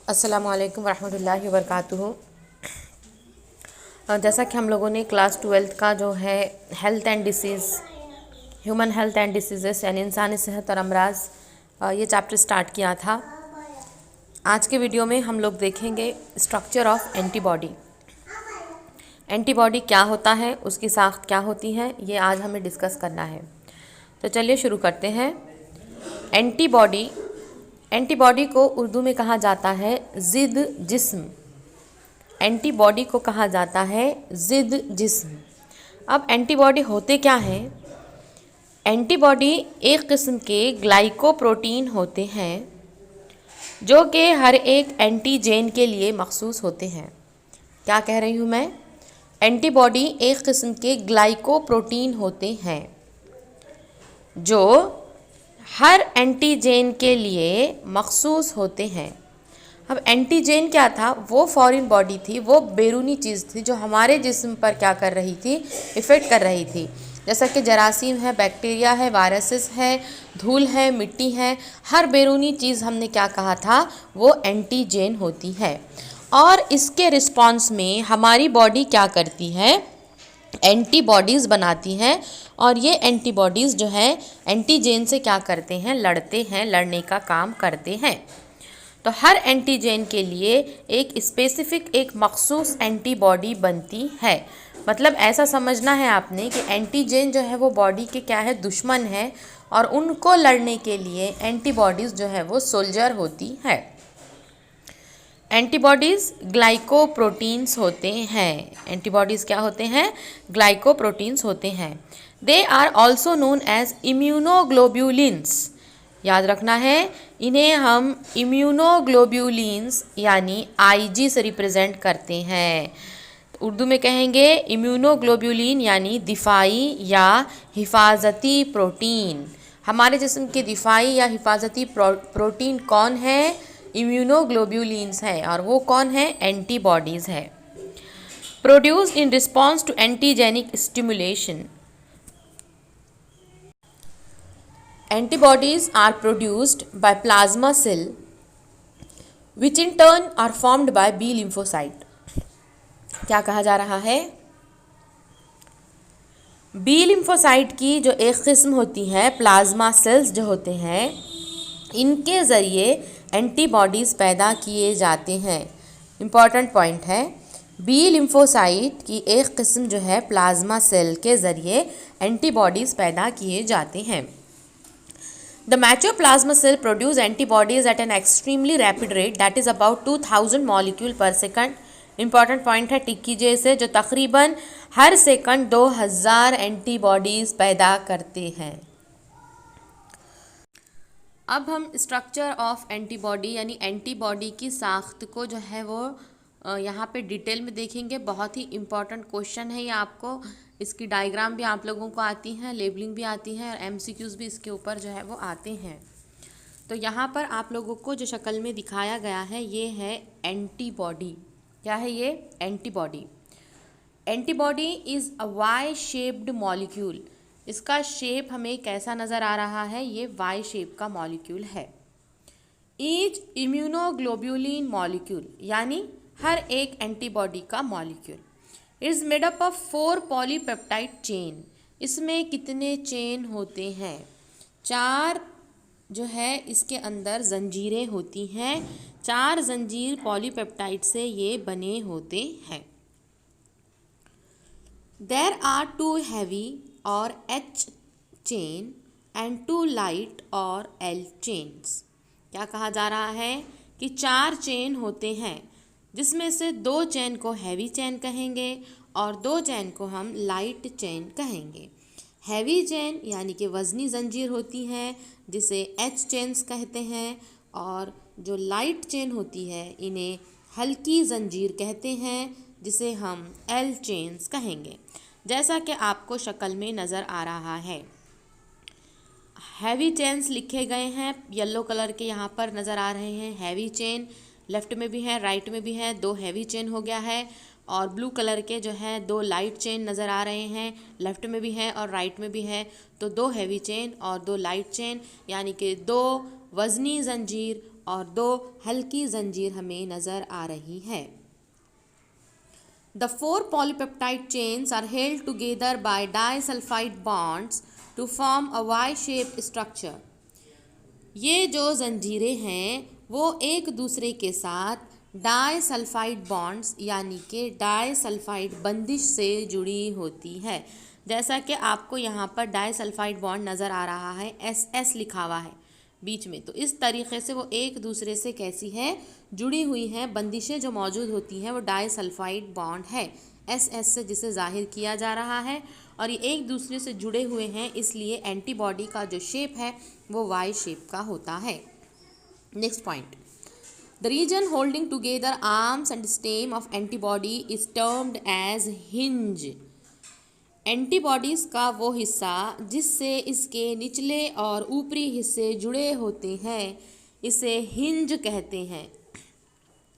अस्सलामु अलैकुम वरहमतुल्लाहि वबरकातुहू। जैसा कि हम लोगों ने क्लास 12 का जो है health and disease, human health and diseases यानी इंसानी सेहत और अमराज, ये चैप्टर स्टार्ट किया था। आज के वीडियो में हम लोग देखेंगे स्ट्रक्चर ऑफ एंटीबॉडी। एंटीबॉडी क्या होता है, उसकी साख्त क्या होती है, ये आज हमें डिस्कस करना है। तो चलिए शुरू करते हैं। एंटीबॉडी को उर्दू में कहा जाता है ज़िद जिस्म। एंटीबॉडी को कहा जाता है ज़िद जिस्म। अब एंटीबॉडी होते क्या हैं? एंटीबॉडी एक किस्म के ग्लाइकोप्रोटीन होते हैं जो कि हर एक एंटीजेन के लिए मखसूस होते हैं। क्या कह रही हूँ मैं? एंटीबॉडी एक किस्म के ग्लाइकोप्रोटीन होते हैं जो हर एंटीजेन के लिए मखसूस होते हैं। अब एंटीजेन क्या था? वो फॉरेन बॉडी थी, वो बैरूनी चीज़ थी जो हमारे जिस्म पर क्या कर रही थी? इफ़ेक्ट कर रही थी। जैसा कि जरासीम है, बैक्टीरिया है, वायरसेस है, धूल है, मिट्टी है, हर बैरूनी चीज़ हमने क्या कहा था? वो एंटीजेन होती है। और इसके रिस्पॉन्स में हमारी बॉडी क्या करती है? एंटीबॉडीज़ बनाती हैं। और ये एंटीबॉडीज़ जो है एंटीजेन से क्या करते हैं? लड़ते हैं, लड़ने का काम करते हैं। तो हर एंटीजेन के लिए एक स्पेसिफिक, एक मखसूस एंटीबॉडी बनती है। मतलब ऐसा समझना है आपने कि एंटीजेन जो है वो बॉडी के क्या है? दुश्मन है, और उनको लड़ने के लिए एंटीबॉडीज़ जो है वो सोल्जर होती है। एंटीबॉडीज़ ग्लाइकोप्रोटीन्स होते हैं। एंटीबॉडीज़ क्या होते हैं? ग्लाइकोप्रोटीन्स होते हैं। They are also known as immunoglobulins. याद रखना है, इन्हें हम इम्यूनोग्लोब्यूलिन्स यानी आईजी से रिप्रेजेंट करते हैं। तो उर्दू में कहेंगे इम्यूनोग्लोब्यूलिन यानी दिफाई या हिफाजती प्रोटीन। हमारे जिस्म के दिफाई या हिफाजती प्रोटीन कौन है? इम्यूनोग्लोब्यूलिन्स है। और वो कौन है? एंटीबॉडीज़ है। Produced in response to antigenic stimulation. Antibodies are produced by plasma cell which in turn are formed by B lymphocyte. क्या कहा जा रहा है? बी लिम्फोसाइट की जो एक किस्म होती है, प्लाज्मा सेल्स जो होते हैं, इनके ज़रिए एंटीबॉडीज़ पैदा किए जाते हैं। इम्पॉर्टेंट पॉइंट है, बी लिम्फोसाइट की एक किस्म जो है प्लाज्मा सेल के ज़रिए एंटीबॉडीज़ पैदा किए जाते हैं। The mature plasma cell produce antibodies at an extremely rapid rate that is about 2000 molecule per second. Important point है, टिक कीजिए इसे, जो तकरीबन हर सेकंड 2000 एंटीबॉडीज़ पैदा करते हैं। अब हम स्ट्रक्चर ऑफ एंटीबॉडी यानी एंटीबॉडी की साख्त को जो है वो यहाँ पे डिटेल में देखेंगे। बहुत ही इम्पॉर्टेंट क्वेश्चन है ये। आपको इसकी डायग्राम भी आप लोगों को आती हैं, लेबलिंग भी आती है, और एमसीक्यूज़ भी इसके ऊपर जो है वो आते हैं। तो यहाँ पर आप लोगों को जो शक्ल में दिखाया गया है ये है एंटीबॉडी। क्या है ये? Antibody. Antibody is a Y shaped molecule. इसका शेप हमें कैसा नज़र आ रहा है? ये वाई शेप का मॉलिक्यूल है। ईच इम्यूनोग्लोब्यूलिन मॉलिक्यूल यानी हर एक एंटीबॉडी का molecule is made up of 4 polypeptide chain. इसमें कितने चेन होते हैं? 4 जो है इसके अंदर जंजीरें होती हैं। 4 जंजीर पॉलीपेप्टाइड से ये बने होते हैं। There are 2 heavy or H chain and 2 light or L chains। क्या कहा जा रहा है कि 4 चेन होते हैं, जिसमें से 2 चेन को हैवी चेन कहेंगे और 2 चेन को हम लाइट चेन कहेंगे। हैवी चेन यानी कि वज़नी जंजीर होती है, जिसे H चेन्स कहते हैं, और जो लाइट चेन होती है इन्हें हल्की जंजीर कहते हैं, जिसे हम एल चेन्स कहेंगे। जैसा कि आपको शक्ल में नज़र आ रहा है, हैवी चेन्स लिखे गए हैं, येलो कलर के यहाँ पर नज़र आ रहे हैं। हैवी चेन लेफ़्ट में भी है, राइट में भी है, 2 हैवी चेन हो गया है। और ब्लू कलर के जो है 2 लाइट चेन नज़र आ रहे हैं, लेफ़्ट में भी है और राइट में भी है। तो 2 हैवी चेन और 2 लाइट चेन यानी कि 2 वज़नी जंजीर और 2 हल्की जंजीर हमें नज़र आ रही है। The 4 polypeptide chains are held together by disulfide bonds to form a Y-shaped structure. ये जो जंजीरें हैं वो एक दूसरे के साथ डाइसल्फाइड बॉन्ड्स यानी कि डाइसल्फाइड बंदिश से जुड़ी होती है। जैसा कि आपको यहाँ पर डाइसल्फाइड बॉन्ड नज़र आ रहा है, SS लिखा हुआ है बीच में, तो इस तरीके से वो एक दूसरे से कैसी है, जुड़ी हुई हैं। बंदिशें जो मौजूद होती हैं वो डाइसल्फाइड बॉन्ड है, SS से जिसे जाहिर किया जा रहा है, और ये एक दूसरे से जुड़े हुए हैं, इसलिए एंटीबॉडी का जो शेप है वो वाई शेप का होता है। Next point, the region holding together arms and stem of antibody is termed as hinge. Antibodies का वो हिस्सा जिससे इसके निचले और ऊपरी हिस्से जुड़े होते हैं, इसे हिंज कहते हैं।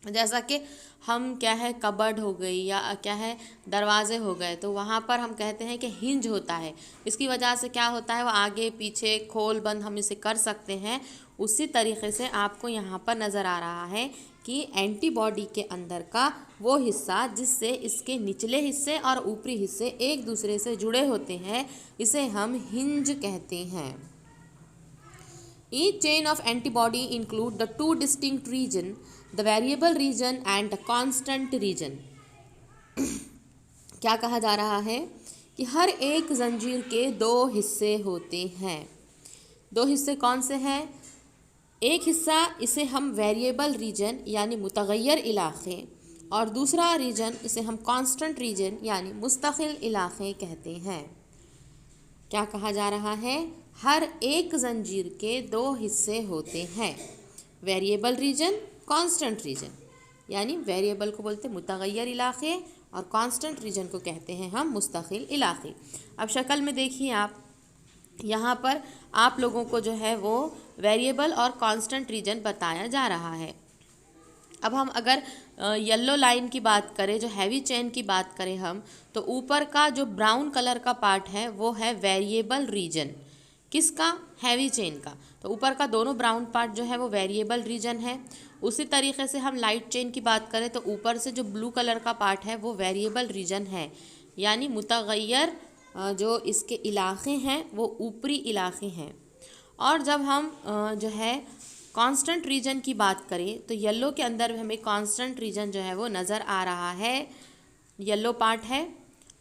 जैसा कि हम क्या है, कबर्ड हो गई या क्या है, दरवाजे हो गए, तो वहाँ पर हम कहते हैं कि हिंज होता है। इसकी वजह से क्या होता है, वो आगे पीछे खोल बंद हम इसे कर सकते हैं। उसी तरीके से आपको यहाँ पर नज़र आ रहा है कि एंटीबॉडी के अंदर का वो हिस्सा जिससे इसके निचले हिस्से और ऊपरी हिस्से एक दूसरे से जुड़े होते हैं, इसे हम हिंज कहते हैं। Each chain of antibody include the 2 distinct region, the variable region and the constant region. क्या कहा जा रहा है कि हर एक जंजीर के 2 हिस्से होते हैं। 2 हिस्से कौन से हैं? एक हिस्सा इसे हम वेरिएबल रीजन यानी मुतगय्यर इलाक़े, और दूसरा रीजन इसे हम कांस्टेंट रीजन यानी मुस्तकिल इलाक़े कहते हैं। क्या कहा जा रहा है? हर एक जंजीर के 2 हिस्से होते हैं, वेरिएबल रीजन, कांस्टेंट रीजन। यानी वेरिएबल को बोलते हैं मुतगय्यर इलाक़े और कांस्टेंट रीजन को कहते हैं हम मुस्तकिल इलाक़े। अब शक्ल में देखिए आप, यहाँ पर आप लोगों को जो है वो वेरिएबल और कांस्टेंट रीजन बताया जा रहा है। अब हम अगर येलो लाइन की बात करें, जो हैवी चेन की बात करें हम, तो ऊपर का जो ब्राउन कलर का पार्ट है वो है वेरिएबल रीजन। किसका? हैवी चेन का। तो ऊपर का दोनों ब्राउन पार्ट जो है वो वेरिएबल रीजन है। उसी तरीके से हम लाइट चेन की बात करें तो ऊपर से जो ब्लू कलर का पार्ट है वो वेरिएबल रीजन है, यानी मुतगय्यर जो इसके इलाक़े हैं वो ऊपरी इलाक़े हैं। और जब हम जो है कांस्टेंट रीजन की बात करें तो येलो के अंदर हमें कांस्टेंट रीजन जो है वो नज़र आ रहा है, येलो पार्ट है।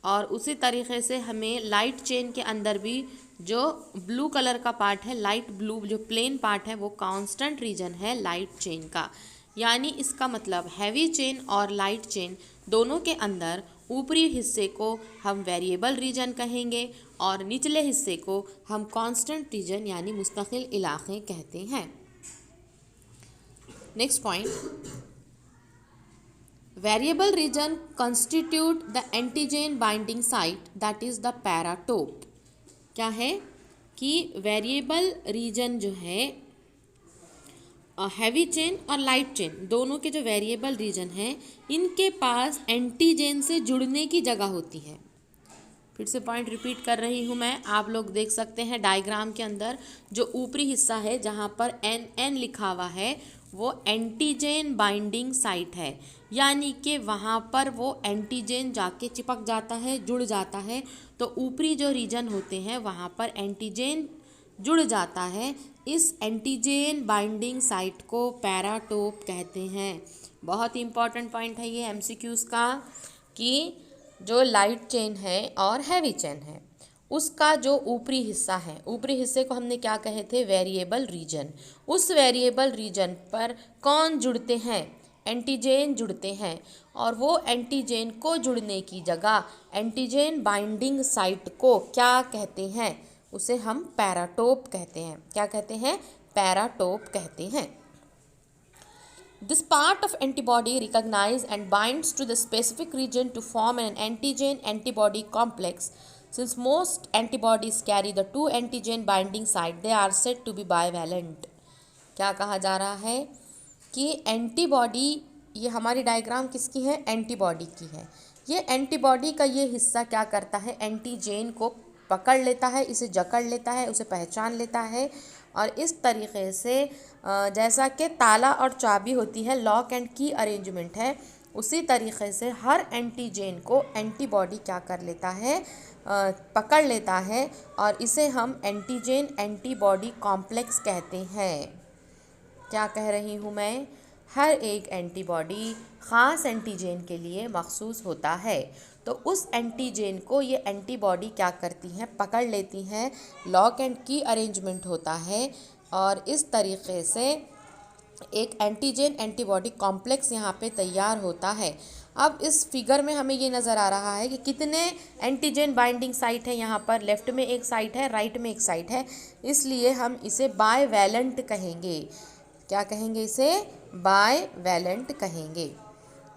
और उसी तरीके से हमें लाइट चेन के अंदर भी जो ब्लू कलर का पार्ट है, लाइट ब्लू जो प्लेन पार्ट है, वो कांस्टेंट रीजन है लाइट चेन का। यानी इसका मतलब हैवी चेन और लाइट चेन दोनों के अंदर ऊपरी हिस्से को हम वेरिएबल रीजन कहेंगे और निचले हिस्से को हम कांस्टेंट रीजन यानी मुस्तकिल इलाक़े कहते हैं। Next point, variable region constitute the antigen binding site that is the paratope। क्या है कि वेरिएबल रीजन जो है हैवी चेन और लाइट चेन दोनों के जो वेरिएबल रीजन हैं, इनके पास एंटीजन से जुड़ने की जगह होती है। फिर से पॉइंट रिपीट कर रही हूँ मैं, आप लोग देख सकते हैं डायग्राम के अंदर जो ऊपरी हिस्सा है जहाँ पर NN लिखा हुआ है वो एंटीजन बाइंडिंग साइट है, यानी कि वहाँ पर वो एंटीजन जाके चिपक जाता है, जुड़ जाता है। तो ऊपरी जो रीजन होते हैं वहाँ पर एंटीजन जुड़ जाता है। इस एंटीजन बाइंडिंग साइट को पैराटोप कहते हैं। बहुत ही इंपॉर्टेंट पॉइंट है ये MCQs का, कि जो लाइट चेन है और हैवी चेन है उसका जो ऊपरी हिस्सा है, ऊपरी हिस्से को हमने क्या कहे थे? Variable region. उस वेरिएबल रीजन पर कौन जुड़ते हैं? एंटीजन जुड़ते हैं, और वो एंटीजन को जुड़ने की जगह एंटीजन बाइंडिंग साइट को क्या कहते हैं? उसे हम पैराटोप कहते हैं। क्या कहते हैं? पैराटोप कहते हैं। This part of antibody recognize and binds to the specific region to form an antigen-antibody complex. Since most antibodies carry the 2 antigen binding site, they are said to be bivalent। क्या कहा जा रहा है कि antibody, ये हमारी diagram किसकी है? एंटीबॉडी की है। ये एंटीबॉडी का ये हिस्सा क्या करता है? एंटीजन को पकड़ लेता है, इसे जकड़ लेता है, उसे पहचान लेता है और इस तरीके से जैसा कि ताला और चाबी होती है, लॉक एंड की अरेंजमेंट है, उसी तरीके से हर एंटीजन को एंटीबॉडी क्या कर लेता है, पकड़ लेता है, और इसे हम एंटीजन एंटीबॉडी कॉम्प्लेक्स कहते हैं। क्या कह रही हूँ मैं? हर एक एंटीबॉडी ख़ास एंटीजन के लिए मखसूस होता है, तो उस एंटीजन को ये एंटीबॉडी क्या करती हैं, पकड़ लेती हैं, लॉक एंड की अरेंजमेंट होता है, और इस तरीके से एक एंटीजन एंटीबॉडी कॉम्प्लेक्स यहाँ पे तैयार होता है। अब इस फिगर में हमें ये नज़र आ रहा है कि कितने एंटीजन बाइंडिंग साइट है यहाँ पर। लेफ़्ट में एक साइट है, राइट में एक साइट है, इसलिए हम इसे बायवैलेंट कहेंगे। क्या कहेंगे? इसे बायवैलेंट कहेंगे।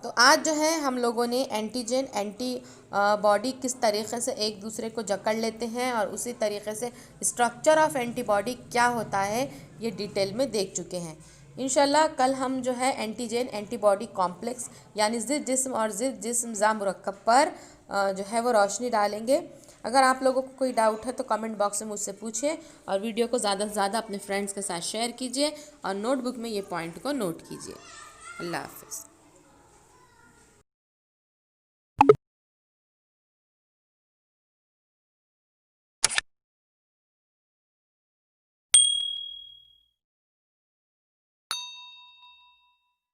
तो आज जो है हम लोगों ने एंटीजन एंटी बॉडी किस तरीके से एक दूसरे को जकड़ लेते हैं और उसी तरीके से स्ट्रक्चर ऑफ एंटीबॉडी क्या होता है ये डिटेल में देख चुके हैं। इंशाल्लाह कल हम जो है एंटीजन एंटीबॉडी कॉम्प्लेक्स यानी ज़िद जिस्म और ज़िद जिस्म ज़ा मुरक्कब पर जो है वो रोशनी डालेंगे। अगर आप लोगों को कोई डाउट है तो कमेंट बॉक्स में मुझसे पूछिए, और वीडियो को ज़्यादा से ज़्यादा अपने फ्रेंड्स के साथ शेयर कीजिए और नोटबुक में ये पॉइंट को नोट कीजिए। अल्लाह हाफ़िज़।